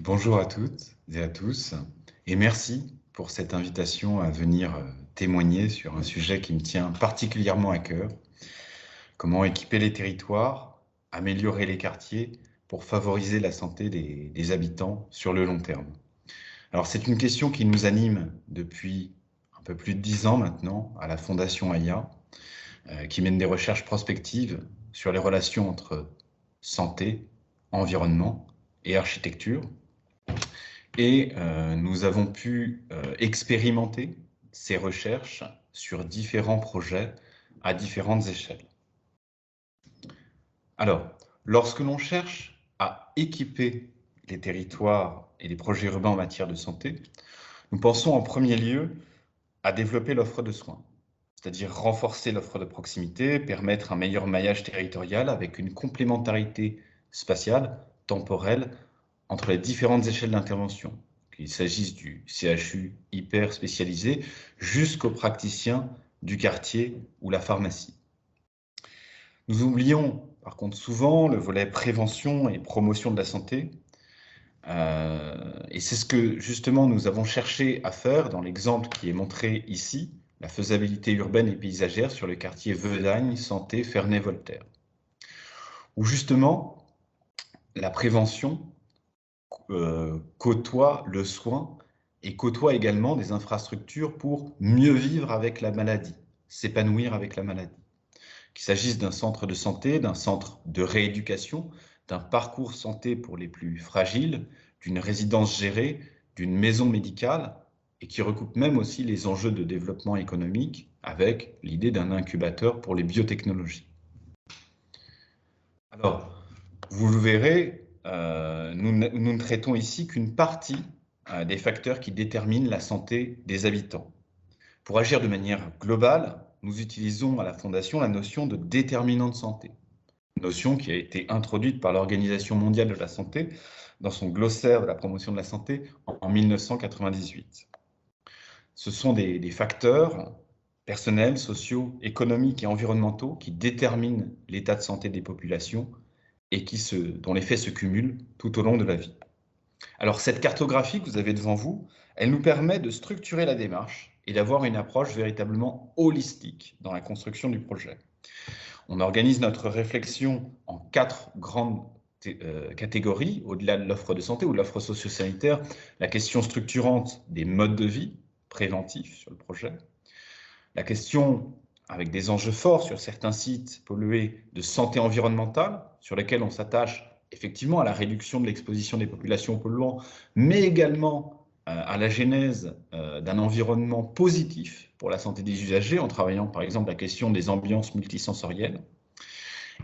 Bonjour à toutes et à tous, et merci pour cette invitation à venir témoigner sur un sujet qui me tient particulièrement à cœur. Comment équiper les territoires, améliorer les quartiers pour favoriser la santé des habitants sur le long terme. Alors c'est une question qui nous anime depuis un peu plus de 10 ans maintenant à la Fondation AIA, qui mène des recherches prospectives sur les relations entre santé, environnement et architecture. Et nous avons pu expérimenter ces recherches sur différents projets à différentes échelles. Alors, lorsque l'on cherche à équiper les territoires et les projets urbains en matière de santé, nous pensons en premier lieu à développer l'offre de soins, c'est-à-dire renforcer l'offre de proximité, permettre un meilleur maillage territorial avec une complémentarité spatiale, temporelle, entre les différentes échelles d'intervention, qu'il s'agisse du CHU hyper spécialisé jusqu'aux praticiens du quartier ou la pharmacie. Nous oublions par contre souvent le volet prévention et promotion de la santé, et c'est ce que justement nous avons cherché à faire dans l'exemple qui est montré ici, la faisabilité urbaine et paysagère sur le quartier Vedagne, Santé, Ferney-Voltaire, où justement la prévention côtoie le soin et côtoie également des infrastructures pour mieux vivre avec la maladie, s'épanouir avec la maladie. Qu'il s'agisse d'un centre de santé, d'un centre de rééducation, d'un parcours santé pour les plus fragiles, d'une résidence gérée, d'une maison médicale, et qui recoupe même aussi les enjeux de développement économique avec l'idée d'un incubateur pour les biotechnologies. Alors, vous le verrez, nous ne traitons ici qu'une partie des facteurs qui déterminent la santé des habitants. Pour agir de manière globale, nous utilisons à la Fondation la notion de déterminant de santé, notion qui a été introduite par l'Organisation mondiale de la santé dans son glossaire de la promotion de la santé en 1998. Ce sont des facteurs personnels, sociaux, économiques et environnementaux qui déterminent l'état de santé des populations et dont les faits se cumulent tout au long de la vie. Alors cette cartographie que vous avez devant vous, elle nous permet de structurer la démarche et d'avoir une approche véritablement holistique dans la construction du projet. On organise notre réflexion en 4 grandes catégories, au-delà de l'offre de santé ou de l'offre socio-sanitaire, la question structurante des modes de vie préventifs sur le projet, la question avec des enjeux forts sur certains sites pollués de santé environnementale, sur lesquels on s'attache effectivement à la réduction de l'exposition des populations aux polluants, mais également à la genèse d'un environnement positif pour la santé des usagers, en travaillant par exemple la question des ambiances multisensorielles.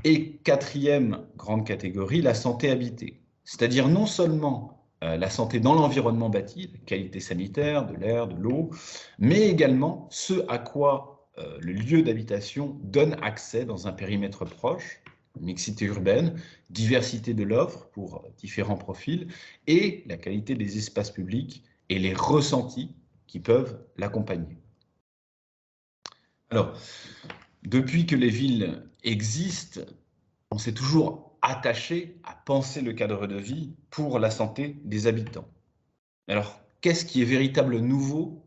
Et quatrième grande catégorie, la santé habitée, c'est-à-dire non seulement la santé dans l'environnement bâti, la qualité sanitaire de l'air, de l'eau, mais également ce à quoi le lieu d'habitation donne accès dans un périmètre proche, mixité urbaine, diversité de l'offre pour différents profils, et la qualité des espaces publics et les ressentis qui peuvent l'accompagner. Alors, depuis que les villes existent, on s'est toujours attaché à penser le cadre de vie pour la santé des habitants. Alors, qu'est-ce qui est véritablement nouveau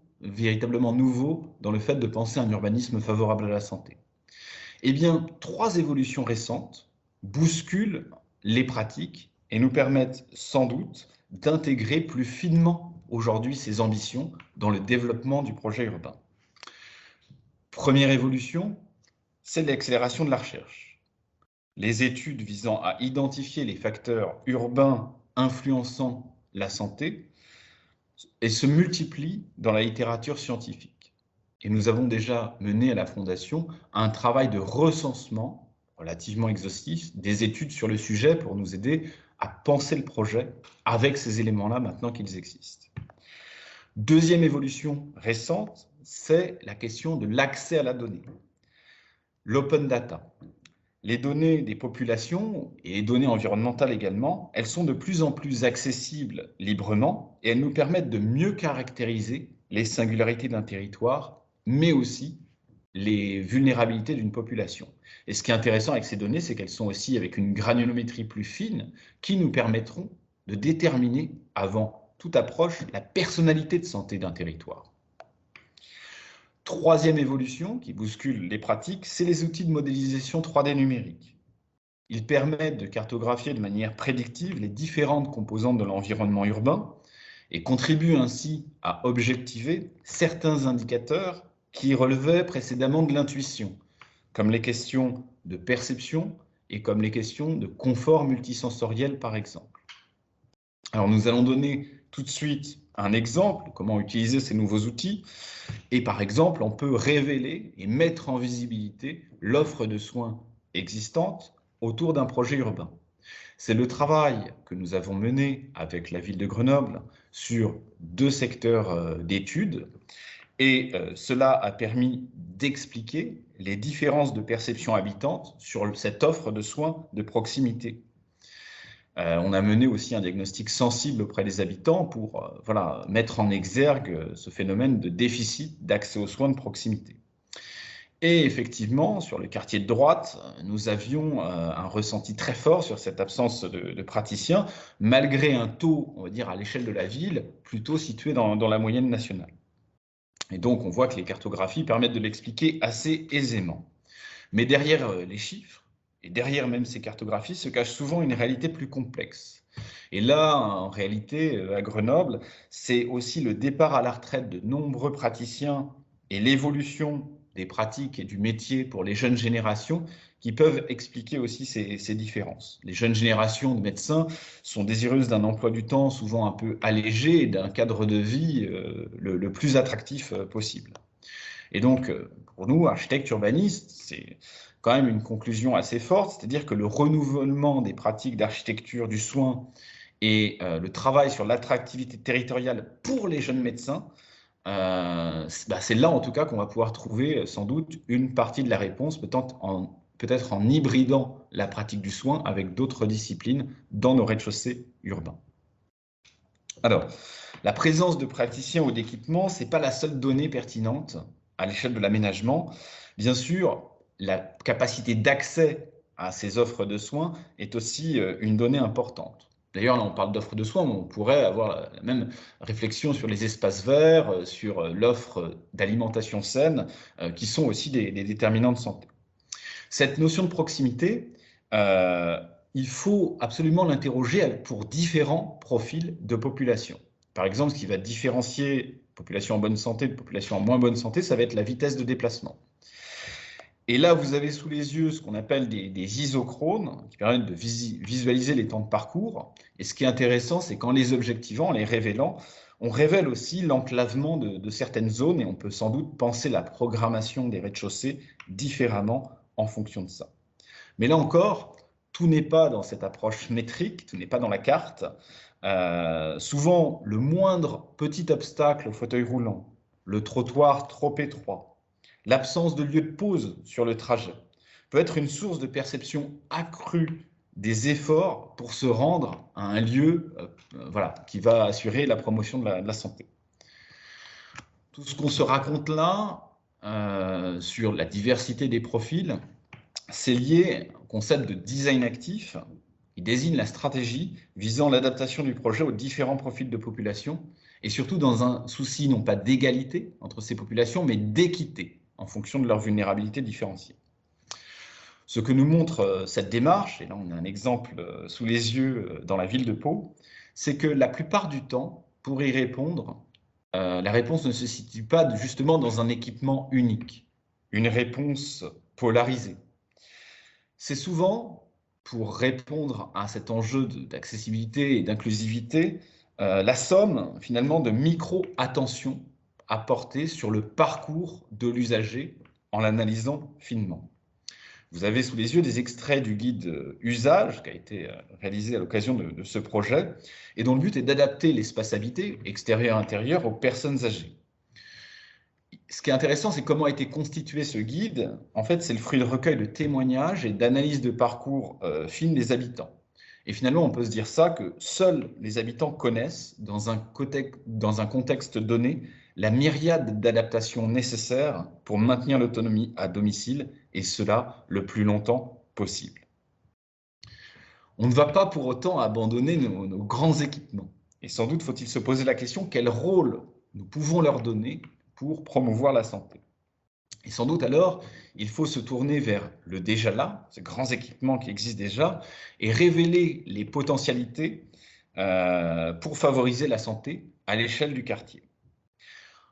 dans le fait de penser un urbanisme favorable à la santé? Eh bien, 3 évolutions récentes bousculent les pratiques et nous permettent sans doute d'intégrer plus finement aujourd'hui ces ambitions dans le développement du projet urbain. Première évolution, c'est l'accélération de la recherche. Les études visant à identifier les facteurs urbains influençant la santé et se multiplient dans la littérature scientifique. Et nous avons déjà mené à la Fondation un travail de recensement relativement exhaustif des études sur le sujet pour nous aider à penser le projet avec ces éléments-là maintenant qu'ils existent. Deuxième évolution récente, c'est la question de l'accès à la donnée. L'open data. Les données des populations et les données environnementales également, elles sont de plus en plus accessibles librement et elles nous permettent de mieux caractériser les singularités d'un territoire, mais aussi les vulnérabilités d'une population. Et ce qui est intéressant avec ces données, c'est qu'elles sont aussi avec une granulométrie plus fine qui nous permettront de déterminer, avant toute approche, la personnalité de santé d'un territoire. Troisième évolution qui bouscule les pratiques, c'est les outils de modélisation 3D numérique. Ils permettent de cartographier de manière prédictive les différentes composantes de l'environnement urbain et contribuent ainsi à objectiver certains indicateurs qui relevaient précédemment de l'intuition, comme les questions de perception et comme les questions de confort multisensoriel par exemple. Alors nous allons donner tout de suite un exemple de comment utiliser ces nouveaux outils. Et par exemple, on peut révéler et mettre en visibilité l'offre de soins existante autour d'un projet urbain. C'est le travail que nous avons mené avec la ville de Grenoble sur 2 secteurs d'études. Et cela a permis d'expliquer les différences de perception habitante sur cette offre de soins de proximité. On a mené aussi un diagnostic sensible auprès des habitants pour mettre en exergue ce phénomène de déficit d'accès aux soins de proximité. Et effectivement, sur le quartier de droite, nous avions un ressenti très fort sur cette absence de praticiens, malgré un taux, on va dire, à l'échelle de la ville, plutôt situé dans la moyenne nationale. Et donc, on voit que les cartographies permettent de l'expliquer assez aisément. Mais derrière les chiffres, et derrière même ces cartographies, se cache souvent une réalité plus complexe. Et là, en réalité, à Grenoble, c'est aussi le départ à la retraite de nombreux praticiens et l'évolution des pratiques et du métier pour les jeunes générations qui peuvent expliquer aussi ces différences. Les jeunes générations de médecins sont désireuses d'un emploi du temps souvent un peu allégé et d'un cadre de vie le plus attractif possible. Et donc, pour nous, architectes urbanistes, c'est quand même une conclusion assez forte, c'est-à-dire que le renouvellement des pratiques d'architecture du soin et le travail sur l'attractivité territoriale pour les jeunes médecins, c'est là en tout cas qu'on va pouvoir trouver sans doute une partie de la réponse, peut-être en hybridant la pratique du soin avec d'autres disciplines dans nos rez-de-chaussée urbains. Alors, la présence de praticiens ou d'équipements, ce n'est pas la seule donnée pertinente à l'échelle de l'aménagement. Bien sûr, la capacité d'accès à ces offres de soins est aussi une donnée importante. D'ailleurs, là, on parle d'offres de soins, mais on pourrait avoir la même réflexion sur les espaces verts, sur l'offre d'alimentation saine, qui sont aussi des déterminants de santé. Cette notion de proximité, il faut absolument l'interroger pour différents profils de population. Par exemple, ce qui va différencier population en bonne santé de population en moins bonne santé, ça va être la vitesse de déplacement. Et là, vous avez sous les yeux ce qu'on appelle des isochrones, qui permettent de visualiser les temps de parcours. Et ce qui est intéressant, c'est qu'en les objectivant, en les révélant, on révèle aussi l'enclavement de certaines zones et on peut sans doute penser la programmation des rez-de-chaussée différemment en fonction de ça. Mais là encore, tout n'est pas dans cette approche métrique, tout n'est pas dans la carte. Souvent, le moindre petit obstacle au fauteuil roulant, le trottoir trop étroit, l'absence de lieu de pause sur le trajet, peut être une source de perception accrue des efforts pour se rendre à un lieu qui va assurer la promotion de la santé. Tout ce qu'on se raconte là sur la diversité des profils, c'est lié au concept de design actif. Il désigne la stratégie visant l'adaptation du projet aux différents profils de population et surtout dans un souci non pas d'égalité entre ces populations, mais d'équité en fonction de leur vulnérabilité différenciée. Ce que nous montre cette démarche, et là on a un exemple sous les yeux dans la ville de Pau, c'est que la plupart du temps, pour y répondre, la réponse ne se situe pas justement dans un équipement unique, une réponse polarisée. C'est souvent, pour répondre à cet enjeu d'accessibilité et d'inclusivité, la somme finalement de micro-attention apportée sur le parcours de l'usager en l'analysant finement. Vous avez sous les yeux des extraits du guide usage qui a été réalisé à l'occasion de ce projet et dont le but est d'adapter l'espace habité, extérieur-intérieur, aux personnes âgées. Ce qui est intéressant, c'est comment a été constitué ce guide. En fait, c'est le fruit de recueil de témoignages et d'analyses de parcours fines des habitants. Et finalement, on peut se dire ça, que seuls les habitants connaissent, dans un contexte donné, la myriade d'adaptations nécessaires pour maintenir l'autonomie à domicile, et cela le plus longtemps possible. On ne va pas pour autant abandonner nos grands équipements. Et sans doute faut-il se poser la question, quel rôle nous pouvons leur donner pour promouvoir la santé? Et sans doute alors, il faut se tourner vers le déjà là, ces grands équipements qui existent déjà, et révéler les potentialités pour favoriser la santé à l'échelle du quartier.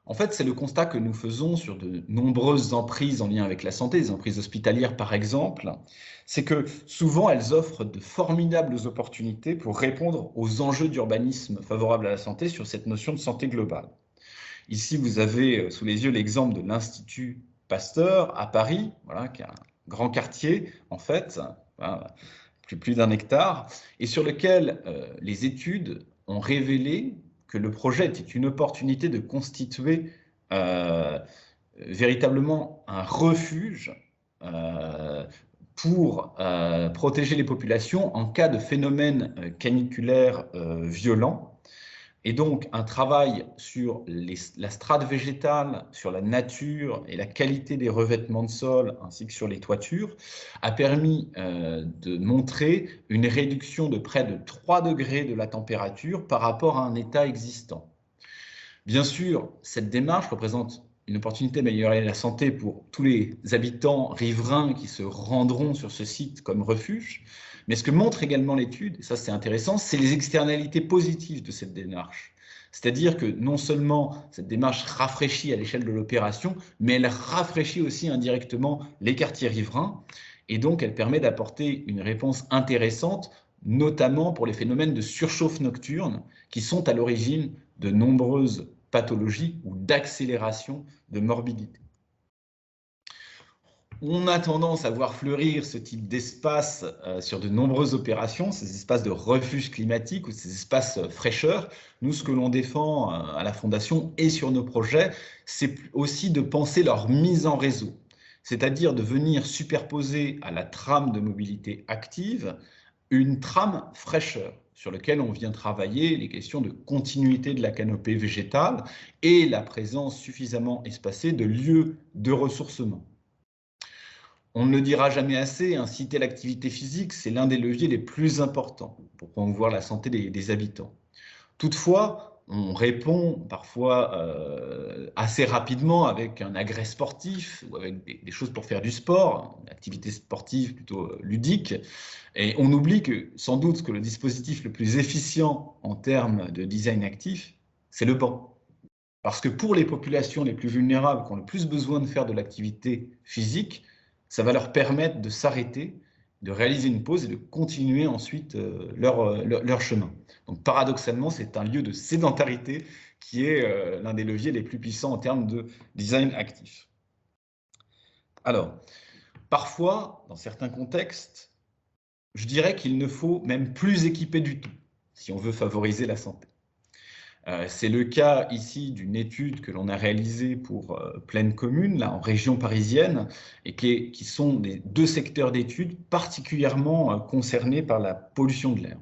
En fait, c'est le constat que nous faisons sur de nombreuses emprises en lien avec la santé, les emprises hospitalières par exemple, c'est que souvent elles offrent de formidables opportunités pour répondre aux enjeux d'urbanisme favorable à la santé sur cette notion de santé globale. Ici, vous avez sous les yeux l'exemple de l'Institut Pasteur à Paris, voilà, qui est un grand quartier en fait, voilà, plus d'un hectare, et sur lequel les études ont révélé que le projet était une opportunité de constituer véritablement un refuge pour protéger les populations en cas de phénomènes caniculaires violents. Et donc, un travail sur la strate végétale, sur la nature et la qualité des revêtements de sol, ainsi que sur les toitures, a permis de montrer une réduction de près de 3 degrés de la température par rapport à un état existant. Bien sûr, cette démarche représente une opportunité d'améliorer la santé pour tous les habitants riverains qui se rendront sur ce site comme refuge. Mais ce que montre également l'étude, et ça c'est intéressant, c'est les externalités positives de cette démarche. C'est-à-dire que non seulement cette démarche rafraîchit à l'échelle de l'opération, mais elle rafraîchit aussi indirectement les quartiers riverains. Et donc elle permet d'apporter une réponse intéressante, notamment pour les phénomènes de surchauffe nocturne qui sont à l'origine de nombreuses pathologies ou d'accélération de morbidité. On a tendance à voir fleurir ce type d'espace sur de nombreuses opérations, ces espaces de refuge climatique ou ces espaces fraîcheurs. Nous, ce que l'on défend à la Fondation et sur nos projets, c'est aussi de penser leur mise en réseau, c'est-à-dire de venir superposer à la trame de mobilité active une trame fraîcheur sur laquelle on vient travailler les questions de continuité de la canopée végétale et la présence suffisamment espacée de lieux de ressourcement. On ne le dira jamais assez, inciter l'activité physique, c'est l'un des leviers les plus importants pour promouvoir la santé des habitants. Toutefois, on répond parfois assez rapidement avec un agrès sportif ou avec des choses pour faire du sport, une activité sportive plutôt ludique, et on oublie que sans doute que le dispositif le plus efficient en termes de design actif, c'est le banc. Parce que pour les populations les plus vulnérables qui ont le plus besoin de faire de l'activité physique, ça va leur permettre de s'arrêter, de réaliser une pause et de continuer ensuite leur chemin. Donc paradoxalement, c'est un lieu de sédentarité qui est l'un des leviers les plus puissants en termes de design actif. Alors, parfois, dans certains contextes, je dirais qu'il ne faut même plus équiper du tout si on veut favoriser la santé. C'est le cas ici d'une étude que l'on a réalisée pour Plaine Commune, là, en région parisienne, et qui sont deux secteurs d'études particulièrement concernés par la pollution de l'air,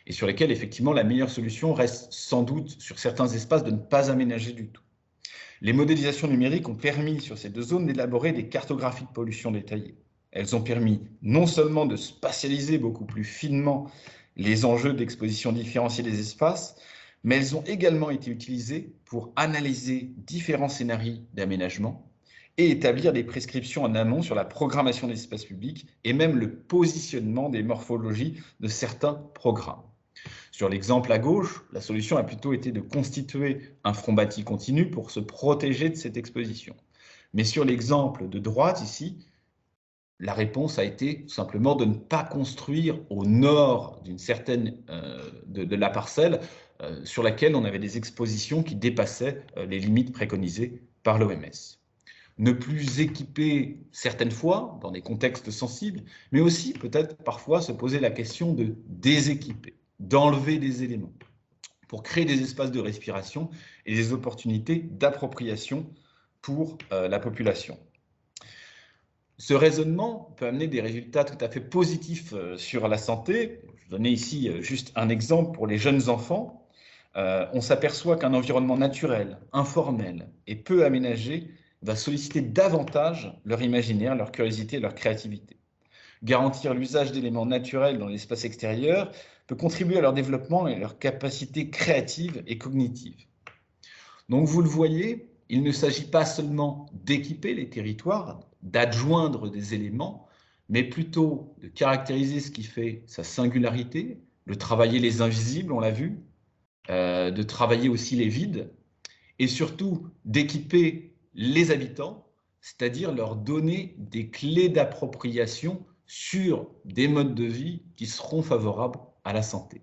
et sur lesquels, effectivement, la meilleure solution reste sans doute, sur certains espaces, de ne pas aménager du tout. Les modélisations numériques ont permis, sur ces deux zones, d'élaborer des cartographies de pollution détaillées. Elles ont permis non seulement de spatialiser beaucoup plus finement les enjeux d'exposition différenciée des espaces, mais elles ont également été utilisées pour analyser différents scénarios d'aménagement et établir des prescriptions en amont sur la programmation des espaces publics et même le positionnement des morphologies de certains programmes. Sur l'exemple à gauche, la solution a plutôt été de constituer un front bâti continu pour se protéger de cette exposition. Mais sur l'exemple de droite ici, la réponse a été tout simplement de ne pas construire au nord d'une certaine de la parcelle sur laquelle on avait des expositions qui dépassaient les limites préconisées par l'OMS. Ne plus équiper certaines fois dans des contextes sensibles, mais aussi peut-être parfois se poser la question de déséquiper, d'enlever des éléments pour créer des espaces de respiration et des opportunités d'appropriation pour la population. Ce raisonnement peut amener des résultats tout à fait positifs sur la santé. Je vais donner ici juste un exemple pour les jeunes enfants. On s'aperçoit qu'un environnement naturel, informel et peu aménagé va solliciter davantage leur imaginaire, leur curiosité et leur créativité. Garantir l'usage d'éléments naturels dans l'espace extérieur peut contribuer à leur développement et à leur capacité créative et cognitive. Donc vous le voyez, il ne s'agit pas seulement d'équiper les territoires, d'adjoindre des éléments, mais plutôt de caractériser ce qui fait sa singularité, de travailler les invisibles, on l'a vu, de travailler aussi les vides, et surtout d'équiper les habitants, c'est-à-dire leur donner des clés d'appropriation sur des modes de vie qui seront favorables à la santé.